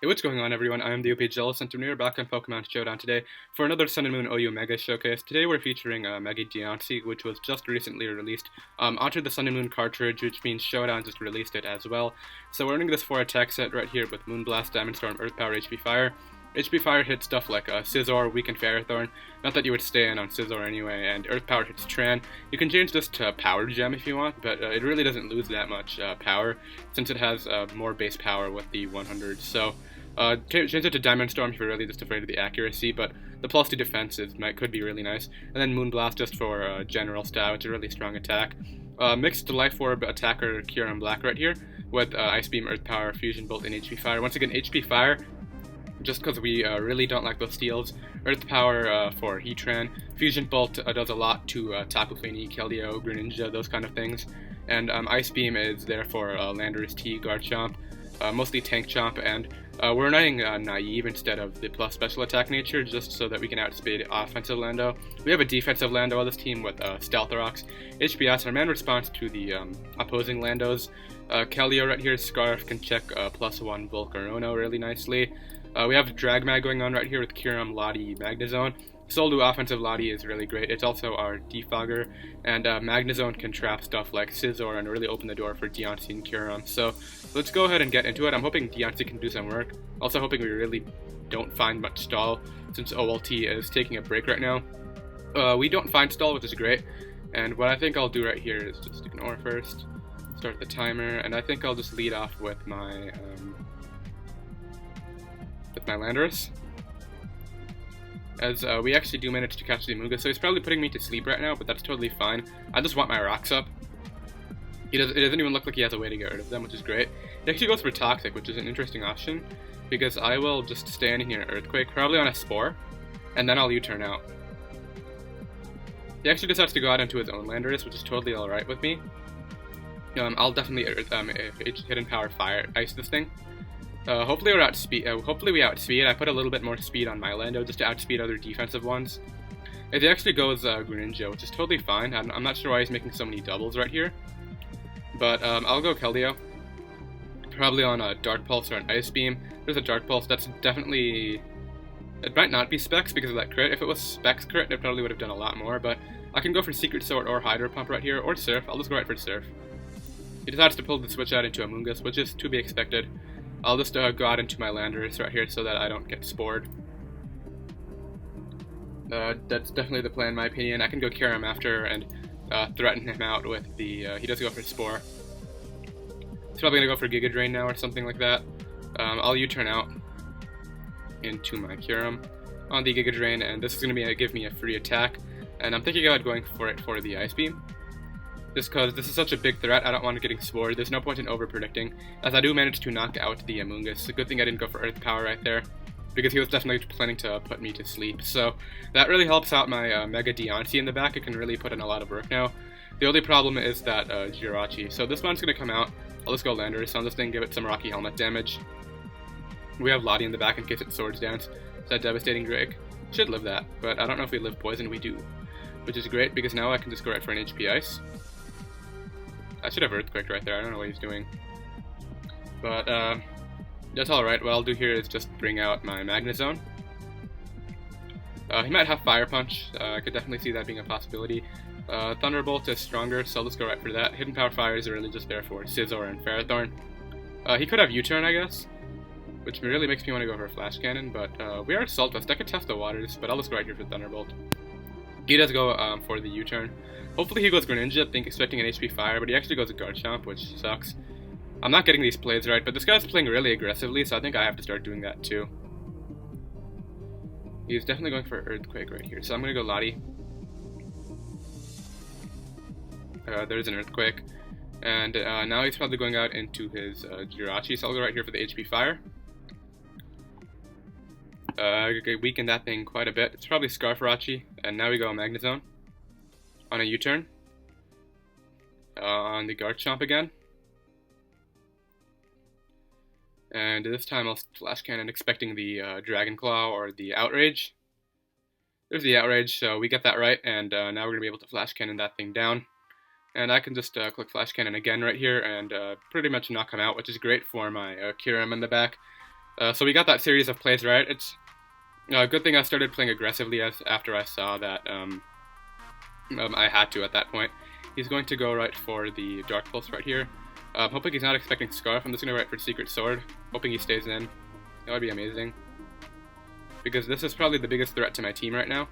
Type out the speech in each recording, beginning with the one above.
Hey, what's going on, everyone? I am the OPJellicent, and we are back on Pokemon Showdown today for another Sun and Moon OU Mega Showcase. Today we're featuring Mega Diancie, which was just recently released onto the Sun and Moon cartridge, which means Showdown just released it as well. So we're running this 4-attack set right here with Moonblast, Diamond Storm, Earth Power, HP Fire. HP Fire hits stuff like Scizor, Weaken Ferrothorn, not that you would stay in on Scizor anyway, and Earth Power hits Tran. You can change this to Power Gem if you want, but it really doesn't lose that much power, since it has more base power with the 100, so change it to Diamond Storm if you're really just afraid of the accuracy, but the plus 2 defense could be really nice. And then Moonblast just for general style, which is a really strong attack. Mixed Life Orb attacker Kyurem Black right here with Ice Beam, Earth Power, Fusion Bolt, and HP Fire. Once again, HP Fire, just because we really don't like those steals. Earth Power for Heatran. Fusion Bolt does a lot to Tapu Fini, Keldeo, Greninja, those kind of things. And Ice Beam is there for Landorus T, Garchomp, mostly Tank Chomp, and we're running Naive instead of the plus special attack nature, just so that we can outspeed offensive Lando. We have a defensive Lando on this team with Stealth Rocks, HPS, our man response to the opposing Landos. Keldeo right here, Scarf, can check +1 Volcarono really nicely. We have Drag Mag going on right here with Kyurem, Lottie, Magnezone. Solo offensive Lottie is really great. It's also our defogger, and Magnezone can trap stuff like Scizor and really open the door for Diancie and Kyurem. So let's go ahead and get into it. I'm hoping Diancie can do some work. Also hoping we really don't find much stall, since OLT is taking a break right now. We don't find stall, which is great. And what I think I'll do right here is just ignore first, start the timer, and I think I'll just lead off with my Landorus, as we actually do manage to catch the Amoonguss, so he's probably putting me to sleep right now, but that's totally fine. I just want my rocks up. It doesn't even look like he has a way to get rid of them, which is great. He actually goes for Toxic, which is an interesting option, because I will just stand in here in Earthquake, probably on a Spore, and then I'll U-turn out. He actually decides to go out into his own Landorus, which is totally alright with me. I'll definitely Hidden Power Fire Ice this thing. Hopefully we outspeed. I put a little bit more speed on my Lando just to outspeed other defensive ones. It actually goes Greninja, which is totally fine. I'm not sure why he's making so many doubles right here. But I'll go Keldeo. Probably on a Dark Pulse or an Ice Beam. There's a Dark Pulse. That's definitely... It might not be Specs because of that crit. If it was Specs crit, it probably would have done a lot more. But I can go for Secret Sword or Hydro Pump right here, or Surf. I'll just go right for Surf. He decides to pull the switch out into a Amoonguss, which is to be expected. I'll just go out into my Landorus right here so that I don't get spored. That's definitely the plan in my opinion. I can go Kyurem after and threaten him out with the... he does go for Spore. He's probably going to go for Giga Drain now or something like that. I'll U-turn out into my Kyurem on the Giga Drain, and this is going to give me a free attack. And I'm thinking about going for it for the Ice Beam. Just because this is such a big threat, I don't want it getting spored. There's no point in over-predicting, as I do manage to knock out the Amoonguss. It's a good thing I didn't go for Earth Power right there, because he was definitely planning to put me to sleep. So that really helps out my Mega Diancie in the back. It can really put in a lot of work now. The only problem is that Jirachi. So this one's going to come out. I'll just go Landorus on this thing, give it some Rocky Helmet damage. We have Lottie in the back in case it Swords Dance. So that Devastating Drake should live that, but I don't know if we live Poison. We do, which is great, because now I can just go right for an HP Ice. I should have Earthquake right there. I don't know what he's doing. But, that's alright. What I'll do here is just bring out my Magnezone. He might have Fire Punch. I could definitely see that being a possibility. Thunderbolt is stronger, so let's go right for that. Hidden Power Fire is really just there for Scizor and Ferrothorn. He could have U-turn, I guess, which really makes me want to go for Flash Cannon, but we are Salt Dust. I could test the waters, but I'll just go right here for Thunderbolt. He does go for the U-turn. Hopefully he goes Greninja, expecting an HP Fire, but he actually goes Garchomp, which sucks. I'm not getting these plays right, but this guy's playing really aggressively, so I think I have to start doing that too. He's definitely going for Earthquake right here, so I'm going to go Lottie. There's an Earthquake. And now he's probably going out into his Jirachi, so I'll go right here for the HP Fire. Weaken that thing quite a bit. It's probably Scarfarachi, and now we go Magnezone on a U-turn. On the Garchomp again. And this time I'll Flash Cannon expecting the Dragon Claw or the Outrage. There's the Outrage, so we get that right, and now we're going to be able to Flash Cannon that thing down. And I can just click Flash Cannon again right here and pretty much knock him out, which is great for my Kyurem in the back. So we got that series of plays right. It's a good thing I started playing aggressively after I saw that I had to at that point. He's going to go right for the Dark Pulse right here. Hoping he's not expecting Scarf. I'm just going to go right for Secret Sword, hoping he stays in. That would be amazing. Because this is probably the biggest threat to my team right now.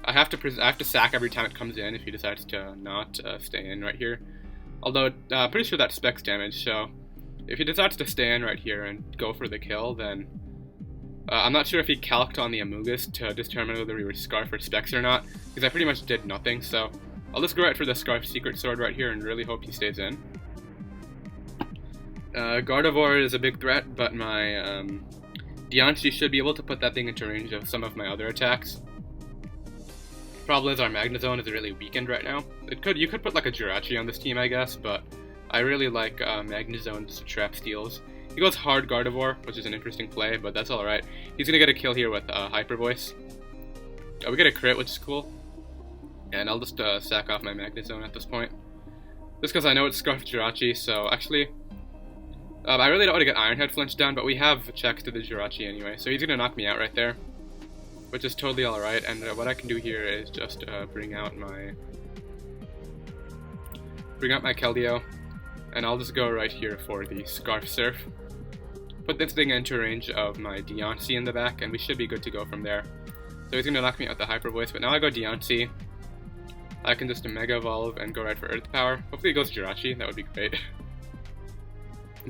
I have to sack every time it comes in if he decides to not stay in right here. Although, I'm pretty sure that's specs damage, so if he decides to stay in right here and go for the kill, then I'm not sure if he calced on the Amogus to determine whether we were Scarf or specs or not, because I pretty much did nothing, so I'll just go right for the Scarf Secret Sword right here and really hope he stays in. Gardevoir is a big threat, but my Diancie should be able to put that thing into range of some of my other attacks. Problem is our Magnezone is really weakened right now. You could put like a Jirachi on this team, I guess, but I really like Magnezone's trap steals. He goes hard Gardevoir, which is an interesting play, but that's alright. He's gonna get a kill here with Hyper Voice. We get a crit, which is cool. And I'll just sack off my Magnezone at this point. Just because I know it's Scarf Jirachi, so actually I really don't want to get Iron Head flinched down, but we have checks to the Jirachi anyway, so he's gonna knock me out right there, which is totally alright. And what I can do here is just bring out my Keldeo, and I'll just go right here for the Scarf Surf. Put this thing into range of my Diancie in the back, and we should be good to go from there. So he's gonna knock me out the Hyper Voice, but now I go Diancie. I can just Mega Evolve and go right for Earth Power. Hopefully he goes Jirachi, that would be great.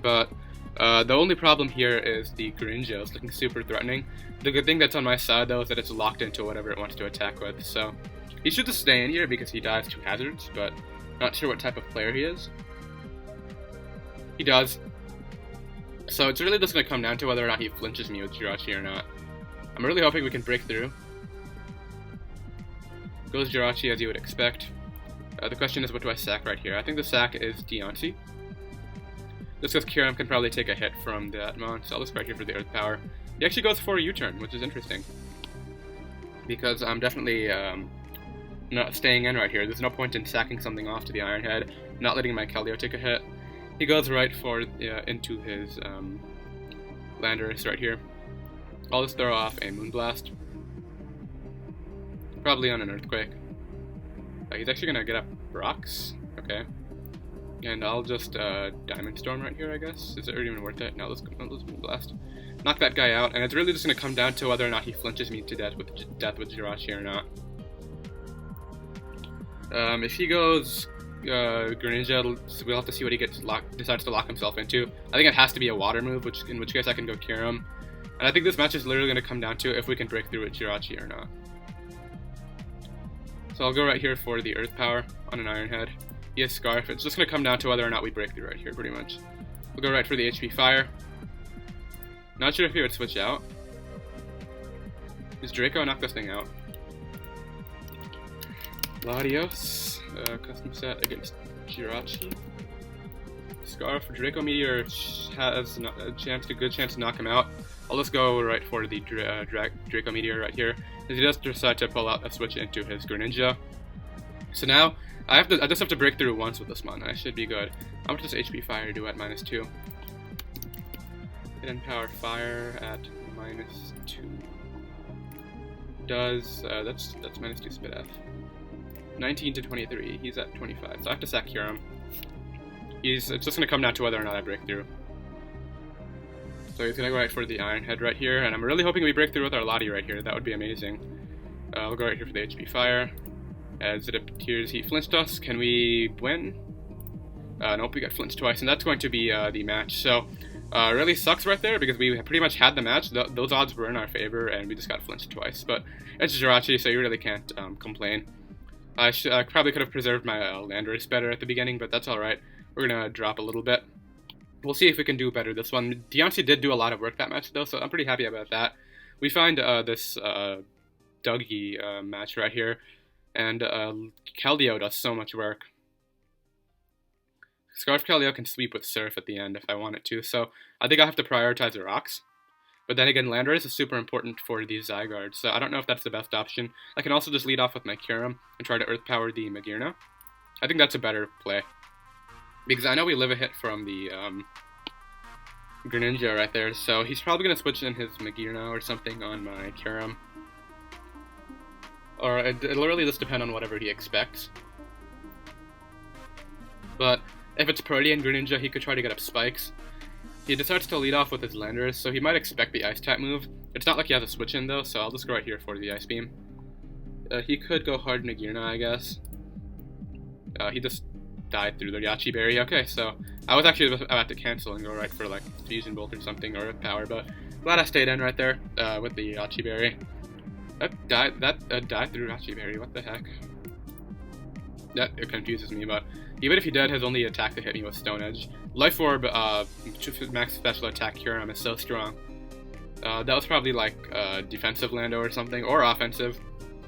But the only problem here is the Greninja is looking super threatening. The good thing that's on my side though is that it's locked into whatever it wants to attack with, so he should just stay in here because he dives to hazards, but not sure what type of player he is. He does. So it's really just going to come down to whether or not he flinches me with Jirachi or not. I'm really hoping we can break through. Goes Jirachi as you would expect. The question is, what do I sack right here? I think the sack is Diancie. Just because Kyurem can probably take a hit from that mon, so I'll just right here for the Earth Power. He actually goes for a U-turn, which is interesting. Because I'm definitely not staying in right here. There's no point in sacking something off to the Iron Head, not letting my Keldeo take a hit. He goes right for into his Landorus right here. I'll just throw off a Moonblast. Probably on an Earthquake. He's actually going to get up rocks. Okay. And I'll just Diamond Storm right here, I guess. Is it even worth it? No, let's Moonblast. Knock that guy out, and it's really just going to come down to whether or not he flinches me to death with Jirachi or not. If he goes Greninja, we'll have to see what he decides to lock himself into. I think it has to be a water move, in which case I can go Kyurem. And I think this match is literally going to come down to if we can break through with Jirachi or not. So I'll go right here for the Earth Power on an Iron Head. He has Scarf. It's just going to come down to whether or not we break through right here, pretty much. We'll go right for the HP Fire. Not sure if he would switch out. Does Draco knock this thing out? Latios, custom set against Jirachi. Scarf, Draco Meteor has a good chance to knock him out. I'll just go right for the Draco Meteor right here. As he does decide to pull out a switch into his Greninja. So now, I just have to break through once with this mon. I should be good. How much does HP Fire do at -2? Hidden Power Fire at -2. Does, that's -2 Spit F. 19 to 23, he's at 25, so I have to sack Kyurem. It's just going to come down to whether or not I break through. So he's going to go right for the Iron Head right here, and I'm really hoping we break through with our Lottie right here. That would be amazing. We'll go right here for the HP Fire. As it appears he flinched us. Can we win? Nope, we got flinched twice, and that's going to be the match. So, really sucks right there, because we pretty much had the match. Those odds were in our favor, and we just got flinched twice. But it's Jirachi, so you really can't complain. I probably could have preserved my Landorus better at the beginning, but that's alright. We're going to drop a little bit. We'll see if we can do better this one. Diancie did do a lot of work that match, though, so I'm pretty happy about that. We find this Dougie match right here, and Keldeo does so much work. Scarf Keldeo can sweep with Surf at the end if I want it to, so I think I have to prioritize the rocks. But then again, Landorus is super important for these Zygardes, so I don't know if that's the best option. I can also just lead off with my Kyurem and try to Earth Power the Magearna. I think that's a better play. Because I know we live a hit from the Greninja right there, so he's probably going to switch in his Magearna or something on my Kyurem. Or it'll really just depend on whatever he expects. But if it's Protean Greninja, he could try to get up spikes. He decides to lead off with his Landers, so he might expect the Ice type move. It's not like he has a switch in though, so I'll just go right here for the Ice Beam. He could go hard Magearna, I guess. He just died through the Yachi Berry. Okay, so I was actually about to cancel and go right for like Fusion Bolt or something, or Power, but glad I stayed in right there with the Yachi Berry. That died through Yachi Berry, what the heck? It confuses me, but even if he did, his only attack to hit me was Stone Edge. Life Orb, max special attack Kyurem is so strong. That was probably like defensive Lando or something, or offensive,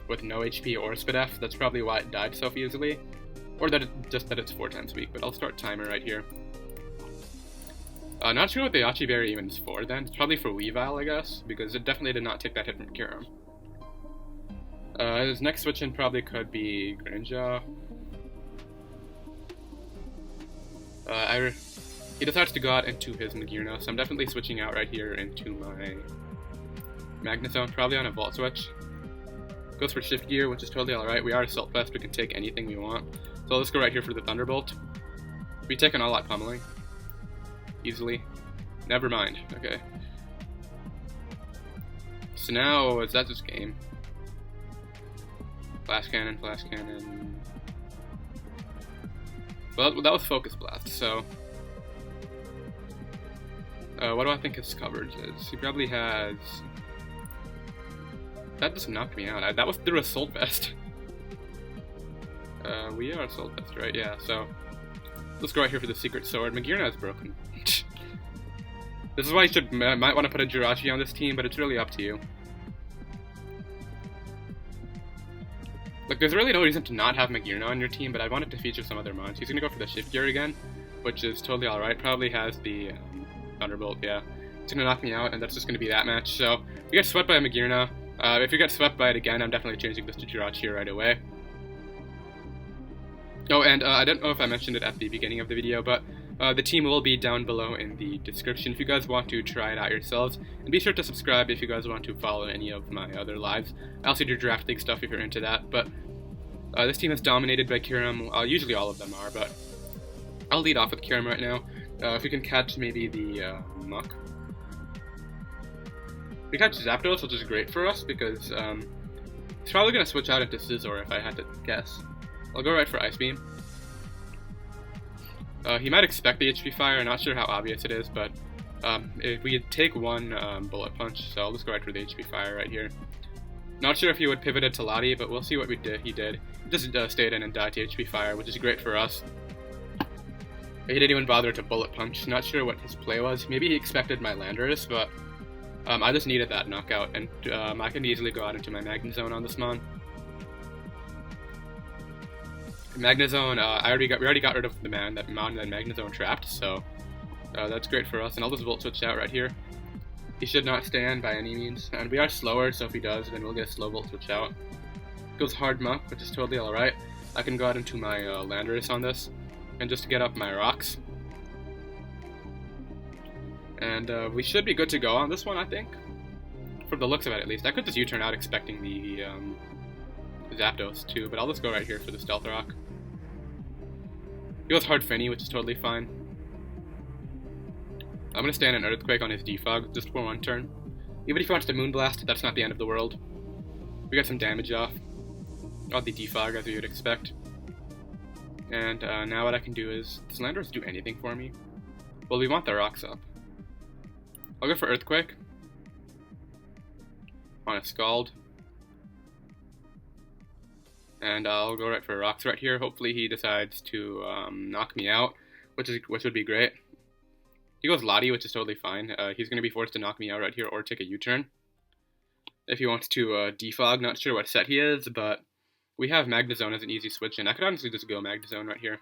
with no HP or Spidef. That's probably why it died so easily. Or that just that it's 4 times weak, but I'll start timer right here. Not sure what the Yachi Berry even is for then. It's probably for Weavile, I guess, because it definitely did not take that hit from Kyurem. His next switch in probably could be Greninja. He decides to go out into his Magearna, so I'm definitely switching out right here into my Magnezone, probably on a Volt Switch. Goes for Shift Gear, which is totally alright. We are Assault Vest, we can take anything we want. So let's go right here for the Thunderbolt. We take an all-out pummeling. Easily. Never mind. Okay. So now, is that just game? Flash Cannon, Flash Cannon. Well, that was Focus Blast, so... what do I think his coverage is? He probably has... That just knocked me out. That was through Assault Vest. We are Assault Vest, right? Yeah, so... Let's go right here for the Secret Sword. Magearna is broken. This is why you might want to put a Jirachi on this team, but it's really up to you. Look, there's really no reason to not have Magearna on your team, but I wanted to feature some other mons. He's going to go for the Shift Gear again, which is totally alright. Probably has the Thunderbolt, yeah. It's going to knock me out, and that's just going to be that match. So, we get swept by Magearna. If we get swept by it again, I'm definitely changing this to Jirachi right away. Oh, and I don't know if I mentioned it at the beginning of the video, but the team will be down below in the description if you guys want to try it out yourselves. And be sure to subscribe if you guys want to follow any of my other lives. I also do Draft League stuff if you're into that, but this team is dominated by Kyurem. Usually all of them are, but I'll lead off with Kyurem right now. If we can catch maybe the Muck. We catch Zapdos, which is great for us because he's probably going to switch out into Scizor if I had to guess. I'll go right for Ice Beam. He might expect the HP Fire, not sure how obvious it is, but if we take one Bullet Punch, so I'll just go right for the HP Fire right here. Not sure if he would pivot it to Lottie, but we'll see what he did. He just stayed in and died to HP Fire, which is great for us. He didn't even bother to Bullet Punch. Not sure what his play was. Maybe he expected my Landorus, but I just needed that knockout, and I can easily go out into my Magnezone on this Mon. Magnezone, we already got rid of the Mon that Magnezone trapped, so that's great for us, and I'll just Volt Switch out right here. He should not stand by any means, and we are slower, so if he does, then we'll get a slow Volt Switch out. Goes Hard Muck, which is totally alright. I can go out into my Landorus on this, and just get up my rocks. And we should be good to go on this one, I think. From the looks of it, at least. I could just U-turn out expecting the Zapdos too, but I'll just go right here for the Stealth Rock. He goes Hard Finny, which is totally fine. I'm going to stand an Earthquake on his Defog just for one turn. Even if he wants to Moonblast, that's not the end of the world. We got some damage off the Defog, as you would expect. And now what I can do is, does Landorus do anything for me? Well, we want the rocks up. I'll go for Earthquake on a Scald. And I'll go right for rocks right here. Hopefully he decides to knock me out, which would be great. He goes Lottie, which is totally fine. He's going to be forced to knock me out right here or take a U-turn. If he wants to defog, not sure what set he is, but we have Magnezone as an easy switch in. I could honestly just go Magnezone right here.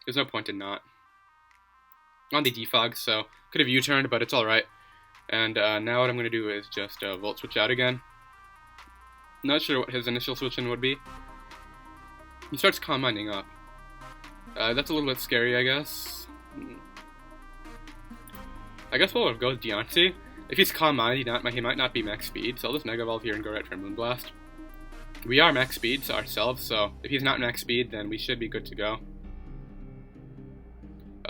There's no point in not. On the defog, so could have U-turned, but it's alright. And now what I'm going to do is just Volt Switch out again. Not sure what his initial switch in would be. He starts Commanding up. That's a little bit scary, I guess. I guess we'll go with Diancie. If he's Calm Mind, he might not be max speed, so I'll just Mega Evolve here and go right for Moonblast. We are max speed ourselves, so if he's not max speed, then we should be good to go.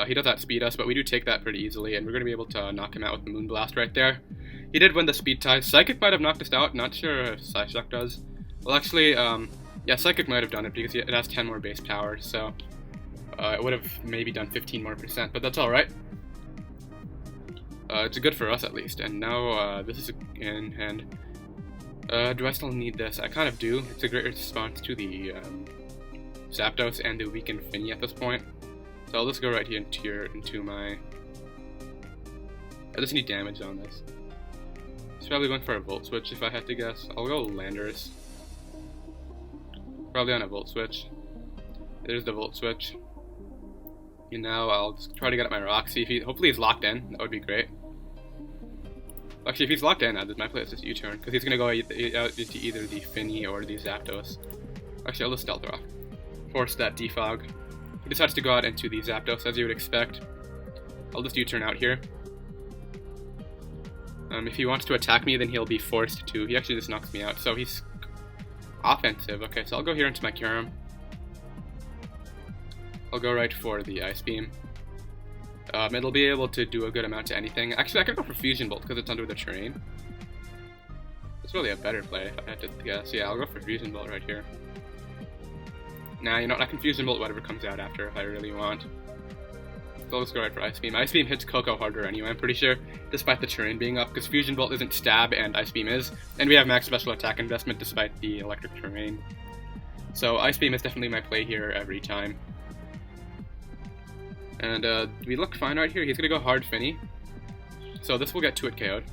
He does outspeed us, but we do take that pretty easily, and we're going to be able to knock him out with the Moonblast right there. He did win the speed tie. Psychic might have knocked us out, not sure if Psyshock does. Well, actually, yeah, Psychic might have done it because it has 10 more base power, so it would have maybe done 15% more, but that's alright. It's good for us at least, and now this is in hand. Do I still need this? I kind of do. It's a great response to the Zapdos and the weakened Finny at this point. So I'll just go right here into my... I just need damage on this. It's probably going for a Volt Switch if I had to guess. I'll go Landorus. Probably on a Volt Switch. There's the Volt Switch. And now I'll just try to get at my Roxy. Hopefully he's locked in. That would be great. Actually, if he's locked in, my play is just U-turn, because he's going to go out into either the Finny or the Zapdos. Actually, I'll just Stealth Rock. Force that Defog. He decides to go out into the Zapdos, as you would expect. I'll just U-turn out here. If he wants to attack me, then he'll be forced to. He actually just knocks me out, so he's offensive. Okay, so I'll go here into my Kyurem. I'll go right for the Ice Beam. It'll be able to do a good amount to anything. Actually, I could go for Fusion Bolt because it's under the terrain. It's really a better play if I had to guess. Yeah, I'll go for Fusion Bolt right here. Nah, you know what? I can Fusion Bolt whatever comes out after if I really want. So I'll just go right for Ice Beam. Ice Beam hits Coco harder anyway, I'm pretty sure, despite the terrain being up, because Fusion Bolt isn't stab and Ice Beam is, and we have max special attack investment despite the electric terrain. So Ice Beam is definitely my play here every time. And we look fine right here. He's going to go hard Finny. So this will get to it KO'd.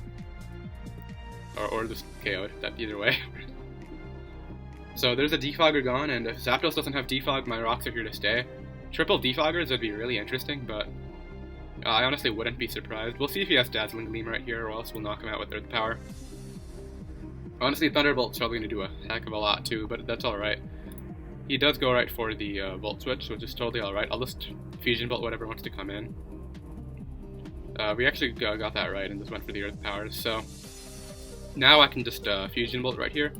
Or this KO'd, that either way. So there's a Defogger gone, and if Zapdos doesn't have Defog, my rocks are here to stay. Triple Defoggers would be really interesting, but I honestly wouldn't be surprised. We'll see if he has Dazzling Gleam right here, or else we'll knock him out with Earth Power. Honestly, Thunderbolt's probably going to do a heck of a lot too, but that's alright. He does go right for the Volt Switch, which is totally alright. I'll just Fusion Bolt whatever wants to come in. We actually got that right and just went for the Earth Powers, so now I can just Fusion Bolt right here.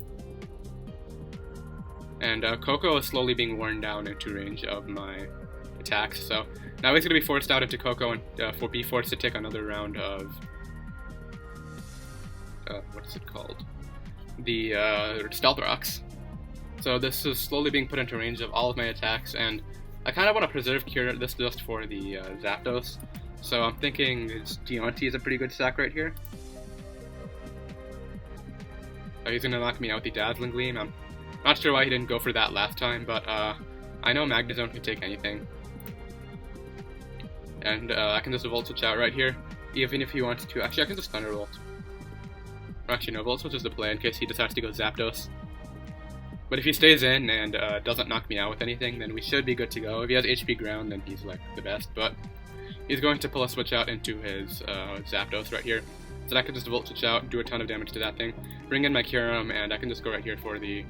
And Coco is slowly being worn down into range of my attacks, so now he's going to be forced out into Coco and be forced to take another round of... what's it called? The Stealth Rocks. So this is slowly being put into range of all of my attacks, and I kind of want to preserve this just for the Zapdos. So I'm thinking this Diancie is a pretty good stack right here. He's going to knock me out with the Dazzling Gleam. I'm not sure why he didn't go for that last time, but I know Magnezone can take anything. And I can just Volt Switch out right here, even if he wants to. Actually, I can just Thunderbolt. Or actually, no, Volt Switch is the play in case he decides to go Zapdos. But if he stays in and doesn't knock me out with anything, then we should be good to go. If he has HP Ground, then he's like the best, but he's going to pull a Switch out into his Zapdos right here. So I can just Volt Switch out, do a ton of damage to that thing, bring in my Kyurem, and I can just go right here for the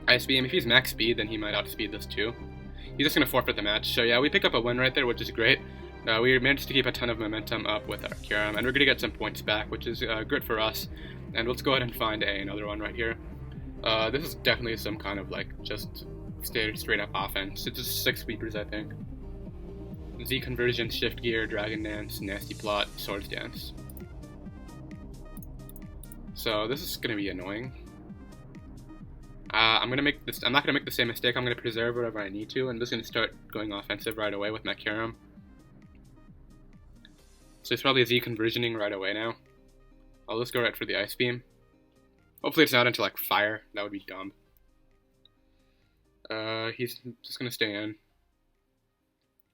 Ice Beam. If he's max speed, then he might outspeed this too. He's just going to forfeit the match. So yeah, we pick up a win right there, which is great. We managed to keep a ton of momentum up with our Kyurem, and we're going to get some points back, which is good for us. And let's go ahead and find another one right here. This is definitely some kind of like just straight up offense. It's just 6 sweepers, I think. Z Conversion, Shift Gear, Dragon Dance, Nasty Plot, Swords Dance. So this is gonna be annoying. I'm not gonna make the same mistake. I'm gonna preserve whatever I need to, and I'm just gonna start going offensive right away with my Kyurem. So it's probably Z Conversioning right away now. I'll just go right for the Ice Beam. Hopefully it's not into like fire. That would be dumb. He's just gonna stay in.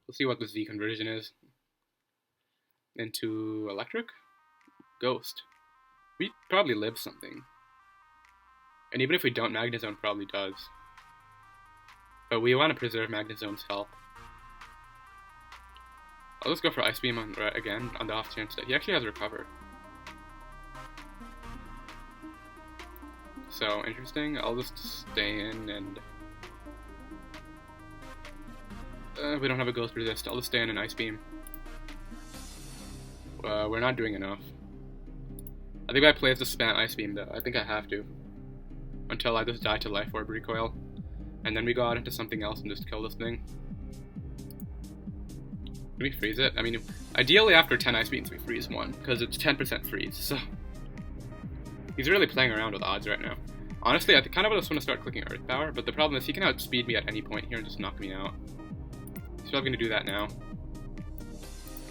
We'll see what the Z conversion is. Into electric? Ghost. We probably live something. And even if we don't, Magnezone probably does. But we want to preserve Magnezone's health. I'll just go for Ice Beam again on the off chance that he actually has Recover. So, interesting. I'll just stay in and... we don't have a Ghost Resist. I'll just stay in an Ice Beam. we're not doing enough. I think I play as the spam Ice Beam though. I think I have to. Until I just die to Life Orb Recoil. And then we go out into something else and just kill this thing. Can we freeze it? I mean, ideally after 10 Ice Beams we freeze one, because it's 10% freeze, so... He's really playing around with odds right now. Honestly, I kind of just want to start clicking Earth Power, but the problem is he can outspeed me at any point here and just knock me out. He's probably going to do that now.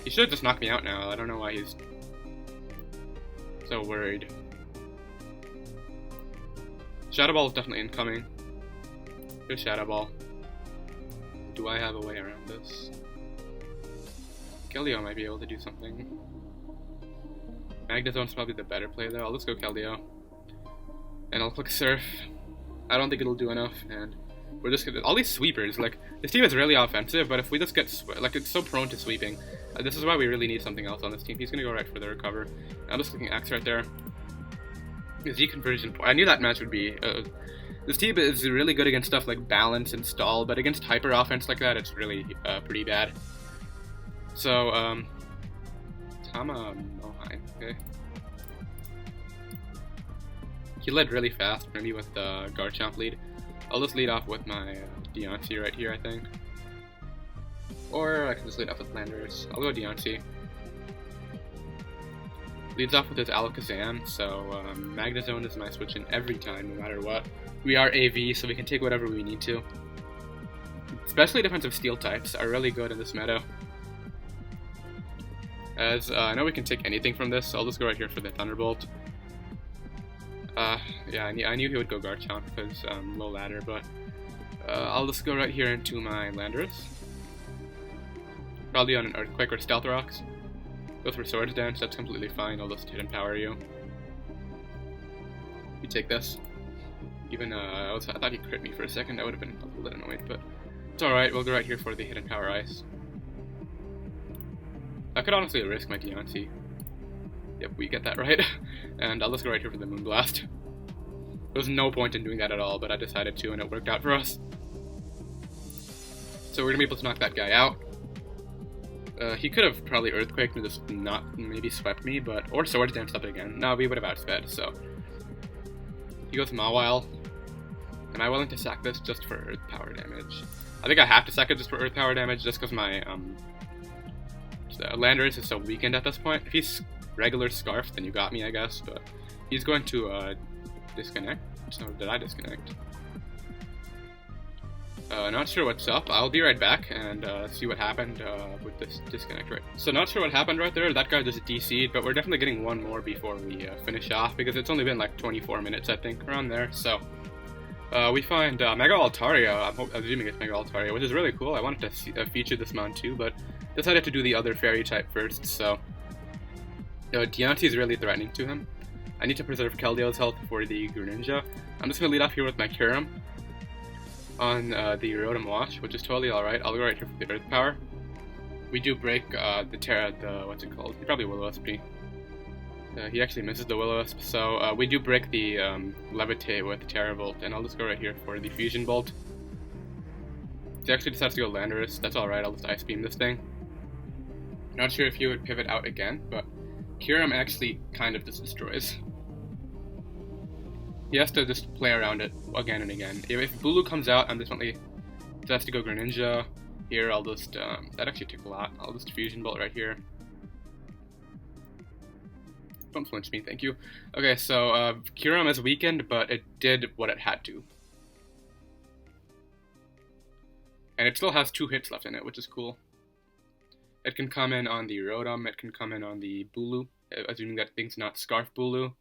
He should just knock me out now. I don't know why he's so worried. Shadow Ball is definitely incoming. Good Shadow Ball. Do I have a way around this? Keldeo might be able to do something. Magnezone's probably the better play though. I'll just go Keldeo. And I'll click Surf. I don't think it'll do enough, and we're just gonna... All these sweepers, like, this team is really offensive, but if we just get... like, it's so prone to sweeping. This is why we really need something else on this team. He's gonna go right for the recover. I'm just clicking X right there. Z conversion... I knew that match would be... this team is really good against stuff like balance and stall, but against hyper offense like that, it's really pretty bad. So, Tama Mohai, okay. He led really fast, maybe with the Garchomp lead. I'll just lead off with my Diancie right here, I think. Or I can just lead off with Landers. I'll go Diancie. Leads off with his Alakazam, so Magnezone is my switch in every time, no matter what. We are AV, so we can take whatever we need to. Especially defensive steel types are really good in this meta. As I know we can take anything from this, so I'll just go right here for the Thunderbolt. Yeah, I knew he would go Garchomp because low ladder, but I'll just go right here into my Landorus. Probably on an Earthquake or Stealth Rocks. Go for Swords Dance, that's completely fine. I'll just hit and power you. You take this. Even I thought he crit me for a second. I would have been a little annoyed, but it's alright. We'll go right here for the hit and power Ice. I could honestly risk my Diancie. Yep, we get that right. And I'll just go right here for the Moonblast. There was no point in doing that at all, but I decided to, and it worked out for us. So we're gonna be able to knock that guy out. He could have probably Earthquaked and just not maybe swept me, but or Swords Danced up again. No, we would have outsped, so. He goes Mawile. Am I willing to sack this just for Earth Power damage? I think I have to sack it just for Earth Power damage, just because my Landorus is so weakened at this point. If he's regular Scarf, then you got me, I guess, but he's going to disconnect. So did I disconnect? Not sure what's up. I'll be right back and see what happened with this disconnect right. So not sure what happened right there. That guy just DC'd, but we're definitely getting one more before we finish off because it's only been like 24 minutes, I think, around there. So we find Mega Altaria. I'm assuming it's Mega Altaria, which is really cool. I wanted to feature this mon too, but decided to do the other fairy type first. So Diancie is really threatening to him. I need to preserve Keldeo's health for the Greninja. I'm just gonna lead off here with my Kyurem on the Rotom Wash, which is totally alright. I'll go right here for the Earth Power. We do break the what's it called? He probably Will-O-Wisp me. He actually misses the Will-O-Wisp, so we do break the Levitate with Terra Volt, and I'll just go right here for the Fusion Bolt. He actually decides to go Landorus. That's alright, I'll just Ice Beam this thing. Not sure if he would pivot out again, but Kyurem actually kind of just destroys. He has to just play around it again and again. If Bulu comes out, I'm definitely has to go Greninja. Here, I'll just that actually took a lot. I'll just Fusion Bolt right here. Don't flinch me, thank you. Okay, so Kyurem is weakened, but it did what it had to. And it still has 2 hits left in it, which is cool. It can come in on the Rotom, it can come in on the Bulu, assuming that thing's not Scarf Bulu.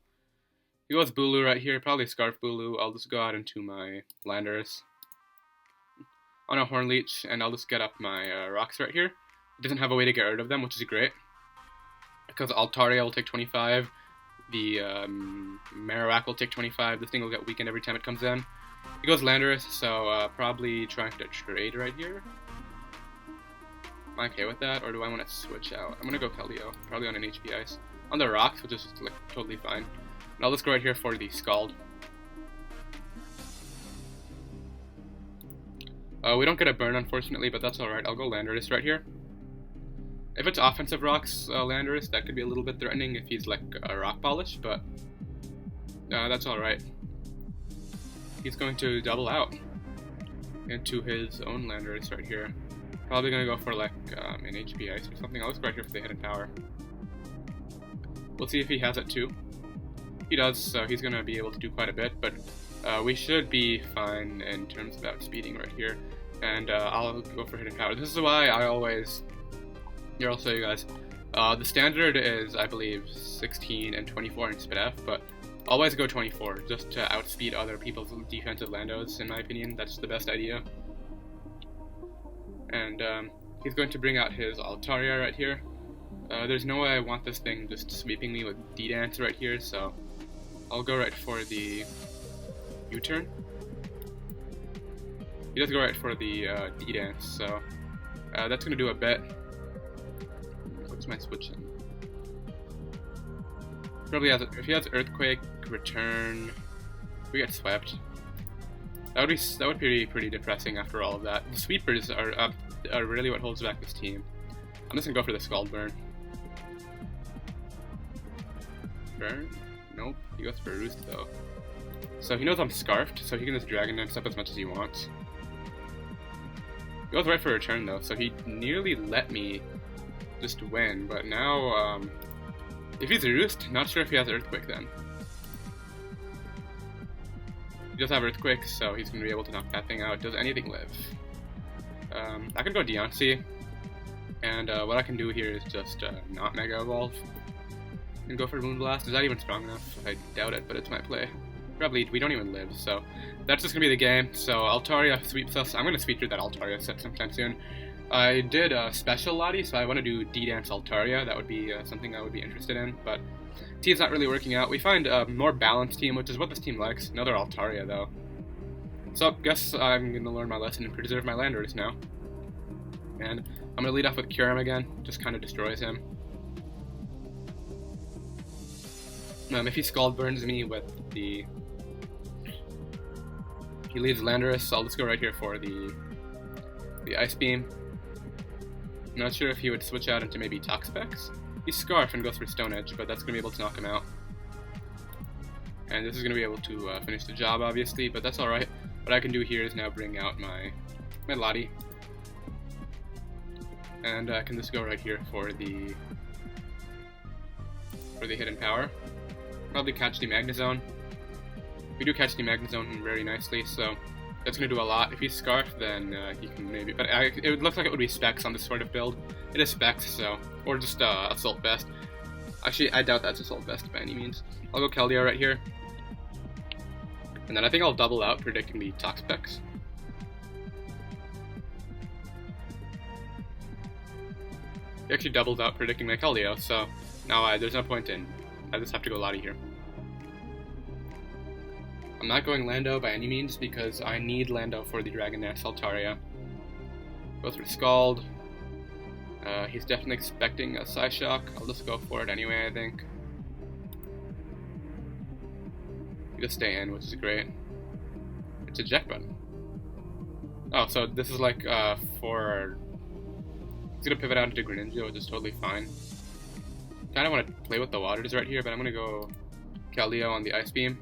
He goes Bulu right here, probably Scarf Bulu. I'll just go out into my Landorus on a Horn Leech, and I'll just get up my rocks right here. It doesn't have a way to get rid of them, which is great. Because Altaria will take 25, the Marowak will take 25, this thing will get weakened every time it comes in. He goes Landorus, so probably trying to trade right here. Am I okay with that, or do I want to switch out? I'm going to go Keldeo, probably on an HP Ice. On the rocks, which is like totally fine. And I'll just go right here for the Scald. We don't get a burn, unfortunately, but that's alright. I'll go Landorus right here. If it's offensive rocks Landorus, that could be a little bit threatening if he's like a rock polish, but that's alright. He's going to double out into his own Landorus right here. Probably going to go for like an HP Ice or something. I'll just go right here for the hidden power. We'll see if he has it too. He does, so he's going to be able to do quite a bit, but we should be fine in terms of outspeeding right here. And I'll go for hidden power. This is why I always... Here, I'll show you guys. The standard is, I believe, 16 and 24 in SpDef, but always go 24, just to outspeed other people's defensive Landos, in my opinion. That's the best idea. And he's going to bring out his Altaria right here. There's no way I want this thing just sweeping me with D-Dance right here, so I'll go right for the U-turn. He does go right for the D-Dance, so that's going to do a bit. What's my switch in? Probably has, if he has Earthquake, Return, we get swept. That would be pretty depressing after all of that. The sweepers are really what holds back this team. I'm just gonna go for the Scald Burn. Burn? Nope. He goes for a Roost though. So he knows I'm Scarfed, so he can just Dragon Dance up as much as he wants. He goes right for a Return though, so he nearly let me just win, but now, if he's a Roost, not sure if he has Earthquake then. He does have Earthquake, so he's going to be able to knock that thing out. Does anything live? I can go Diancie, and what I can do here is just not Mega Evolve, and go for Moonblast. Is that even strong enough? I doubt it, but it's my play. Probably, we don't even live, so that's just going to be the game. So Altaria sweeps us. I'm going to sweep through that Altaria set sometime soon. I did special Lottie, so I want to do D-Dance Altaria. That would be something I would be interested in, but team's not really working out. We find a more balanced team, which is what this team likes. Another Altaria, though. So, guess I'm going to learn my lesson and preserve my Landorus now. And I'm going to lead off with Kyurem again. Just kind of destroys him. If he Scald Burns me with the... He leaves Landorus, so I'll just go right here for the Ice Beam. I'm not sure if he would switch out into maybe Toxapex. He Scarf and goes for Stone Edge, but that's going to be able to knock him out. And this is going to be able to finish the job, obviously, but that's alright. What I can do here is now bring out my Lottie. And I can just go right here for the hidden power. Probably catch the Magnezone. We do catch the Magnezone very nicely, so that's going to do a lot. If he's Scarf, then he can maybe... But it looks like it would be Specs on this sort of build. It is Specs, so... Or just Assault Vest. Actually, I doubt that's Assault Vest by any means. I'll go Keldeo right here. And then I think I'll double out, predicting the Toxapex. He actually doubles out, predicting my Keldeo, so now there's no point in... I just have to go Lottie here. I'm not going Lando by any means because I need Lando for the Dragon Dance Altaria. Go through Scald. He's definitely expecting a Psyshock. I'll just go for it anyway, I think. You just stay in, which is great. It's eject button. Oh, so this is like for... He's gonna pivot out into Greninja, which is totally fine. Kinda wanna play with the waters right here, but I'm gonna go Keldeo on the Ice Beam.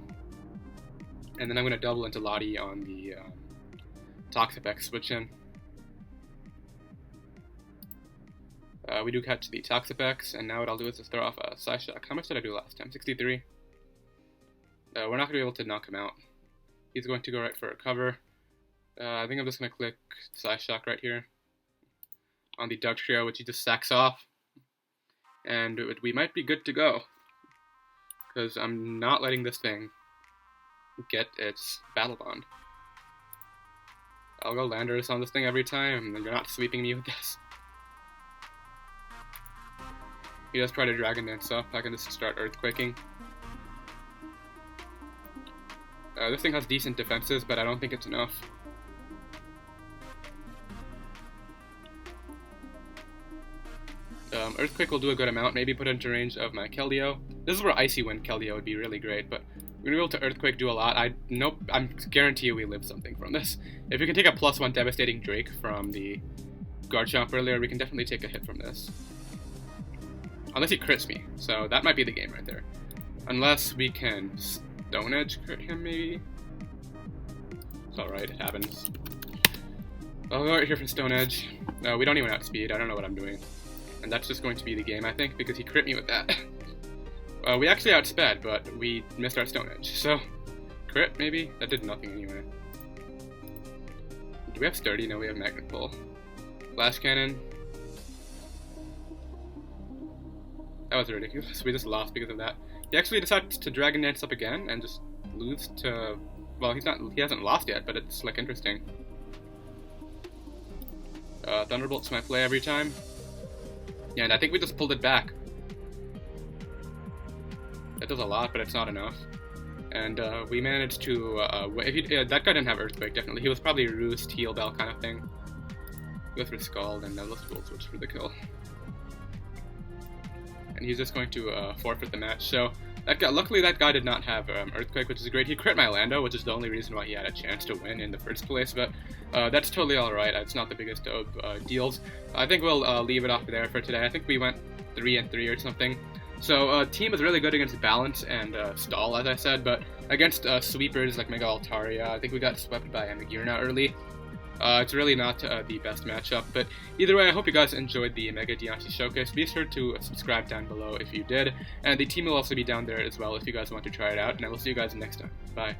And then I'm gonna double into Lottie on the Toxapex switch in. We do catch the Toxapex, and now what I'll do is just throw off a Psyshock. How much did I do last time? 63? We're not going to be able to knock him out. He's going to go right for a cover. I think I'm just going to click Psyshock right here on the Dugtrio, which he just sacks off. And we might be good to go. Because I'm not letting this thing get its Battle Bond. I'll go Landorus on this thing every time, and you're not sweeping me with this. He does try to Dragon Dance up. I can just start Earthquaking. This thing has decent defenses, but I don't think it's enough. Earthquake will do a good amount, maybe put it into range of my Keldeo. This is where Icy Wind Keldeo would be really great, but we're going to be able to Earthquake do a lot. I guarantee you we live something from this. If we can take a +1 Devastating Drake from the Garchomp earlier, we can definitely take a hit from this. Unless he crits me, so that might be the game right there. Unless we can Stone Edge crit him, maybe? It's alright, it happens. I'll go right here for Stone Edge. No, we don't even outspeed, I don't know what I'm doing. And that's just going to be the game, I think, because he crit me with that. We actually outsped, but we missed our Stone Edge, so... Crit, maybe? That did nothing anyway. Do we have Sturdy? No, we have Magnet Pull. Flash Cannon. That was ridiculous. We just lost because of that. He actually decided to Dragon Dance up again and just lose to... Well, he hasn't lost yet, but it's, like, interesting. Thunderbolt's my play every time. Yeah, and I think we just pulled it back. That does a lot, but it's not enough. And we managed to, that guy didn't have Earthquake, definitely. He was probably Roost, Heal Bell kind of thing. Go for Scald, and then let's Volt Switch for the kill. And he's just going to forfeit the match. So, that guy, luckily that guy did not have Earthquake, which is great. He crit my Lando, which is the only reason why he had a chance to win in the first place, but that's totally alright. It's not the biggest of deals. I think we'll leave it off there for today. I think we went 3-3 or something. So, team is really good against Balance and Stall, as I said, but against sweepers like Mega Altaria, I think we got swept by Amagirna early. It's really not the best matchup, but either way, I hope you guys enjoyed the Mega Diancie showcase. Be sure to subscribe down below if you did, and the team will also be down there as well if you guys want to try it out, and I will see you guys next time. Bye.